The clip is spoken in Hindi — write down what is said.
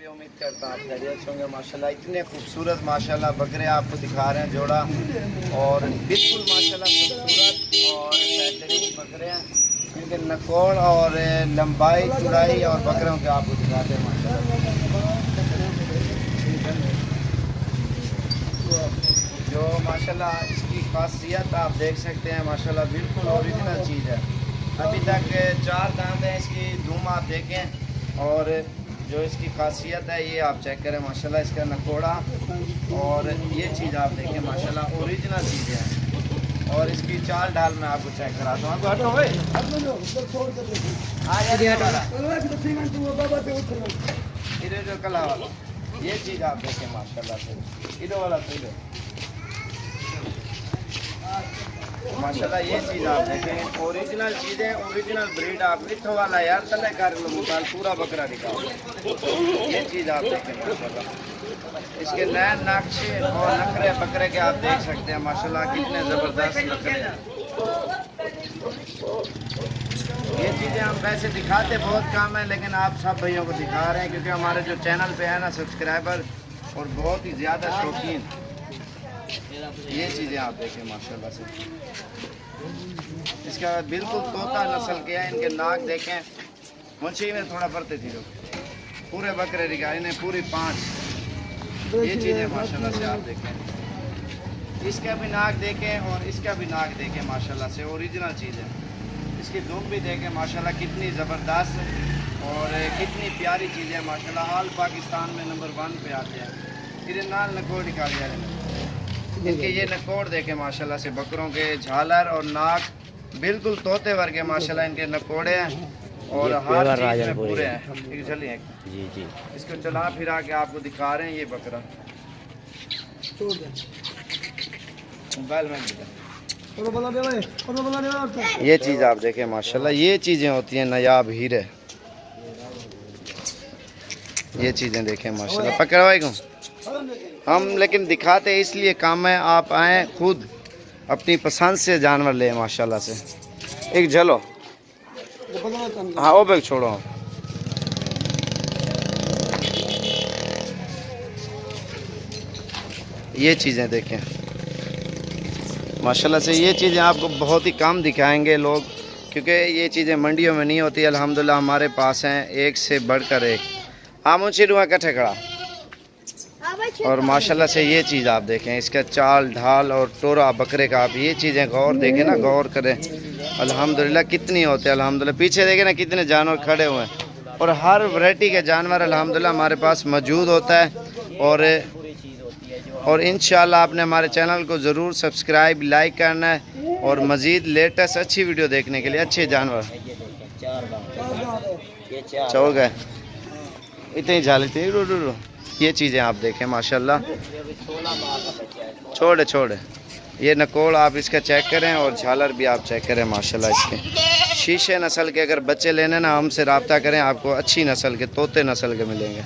पे उम्मीद करता हूँ आप खैरियत से होंगे। माशाल्लाह इतने खूबसूरत माशाल्लाह बकरे आपको दिखा रहे हैं जोड़ा, और बिल्कुल माशाल्लाह खूबसूरत और बेहतरीन बकरे हैं। इनके नकोड़ और लंबाई चौड़ाई और बकरों के आपको दिखाते हैं माशाल्लाह। जो माशाल्लाह इसकी खासियत आप देख सकते हैं माशाल्लाह बिल्कुल ओरिजिनल चीज़ है। अभी तक 4 दांत हैं इसकी, धूम आप देखें, और जो इसकी खासियत है ये आप चेक करें माशाल्लाह इसका नकोड़ा, और ये चीज़ आप देखें माशाल्लाह ओरिजिनल चीज़ें हैं। और इसकी चाल ढाल मैं आपको चेक कराता हूँ। इधर जो कला वाला ये चीज़ आप देखें माशाल्लाह से, इधर वाला माशाल्लाह ये चीज़ आप देखें ओरिजिनल चीज़ें, ओरिजिनल ब्रीड। आप इथो वाला यार तले कर लो मुकाल पूरा बकरा दिखाओ, ये चीज़ आप देखें माशाल्लाह। इसके नए नक्शे और नखरे बकरे के आप देख सकते हैं माशाल्लाह कितने ज़बरदस्त नखरे हैं। ये चीज़ें हम वैसे दिखाते बहुत कम है, लेकिन आप सब भाइयों को दिखा रहे हैं क्योंकि हमारे जो चैनल पे है ना सब्सक्राइबर और बहुत ही ज़्यादा शौकीन। ये चीज़ें आप देखें माशाल्लाह से, इसका बिल्कुल तोता नस्ल के है। इनके नाक देखें, मुंशी में थोड़ा पड़ते थी लोग, पूरे बकरे दिखाए इन्हें पूरी 5। ये चीज़ें माशाल्लाह से आप देखें, इसका भी नाक देखें और इसका भी नाक देखें माशाल्लाह से ओरिजिनल चीज़ है। इसकी धूप भी देखें माशाल्लाह कितनी ज़बरदस्त और कितनी प्यारी चीज़ है माशाल्लाह। ऑल पाकिस्तान में नंबर 1 पे आते हैं। इधर नाल नकोड़ निकाल जा रहे हैं, इनके ये नकोड़ देखें माशाल्लाह से, बकरों के झालर और नाक बिल्कुल तोते वर्गे माशाल्लाह इनके नकोड़े हैं, और हर चीज़ में पूरे हैं। चलिए जी जी इसको चला फिरा के आपको दिखा रहे हैं ये बकरा। मोबाइल में ये चीज़ आप देखें माशाल्लाह, ये चीज़ें होती हैं नायाब हीरे। ये चीज़ें देखें माशाल्लाह, पकड़वाई को हम लेकिन दिखाते इसलिए काम है, आप आएँ खुद अपनी पसंद से जानवर ले माशाल्लाह से। एक झलो हाँ वो बैग छोड़ो। ये चीज़ें देखें माशाल्लाह से, ये चीज़ें आपको बहुत ही कम दिखाएंगे लोग क्योंकि ये चीज़ें मंडियों में नहीं होती। अल्हम्दुलिल्लाह हमारे पास हैं एक से बढ़कर एक। हाँ मुझे रुआ कट्ठे खड़ा। और माशाल्लाह से ये चीज़ आप देखें, इसका चाल ढाल और टोरा बकरे का, आप ये चीज़ें गौर देखें ना, गौर करें अल्हम्दुलिल्लाह कितनी होते हैं। अल्हम्दुलिल्लाह पीछे देखें ना कितने जानवर खड़े हुए हैं, और हर वैरायटी के जानवर अल्हम्दुलिल्लाह हमारे पास मौजूद होता है। और इंशाल्लाह आपने हमारे चैनल को ज़रूर सब्सक्राइब लाइक करना है, और मज़ीद लेटेस्ट अच्छी वीडियो देखने के लिए अच्छे जानवर छोड़ गए इतनी झाली थी। ये चीज़ें आप देखें माशाल्लाह, छोड़े ये नकोड़ आप इसका चेक करें, और झालर भी आप चेक करें माशाल्लाह। इसके शीशे नस्ल के अगर बच्चे लेने ना हमसे रब्ता करें, आपको अच्छी नस्ल के तोते नस्ल के मिलेंगे।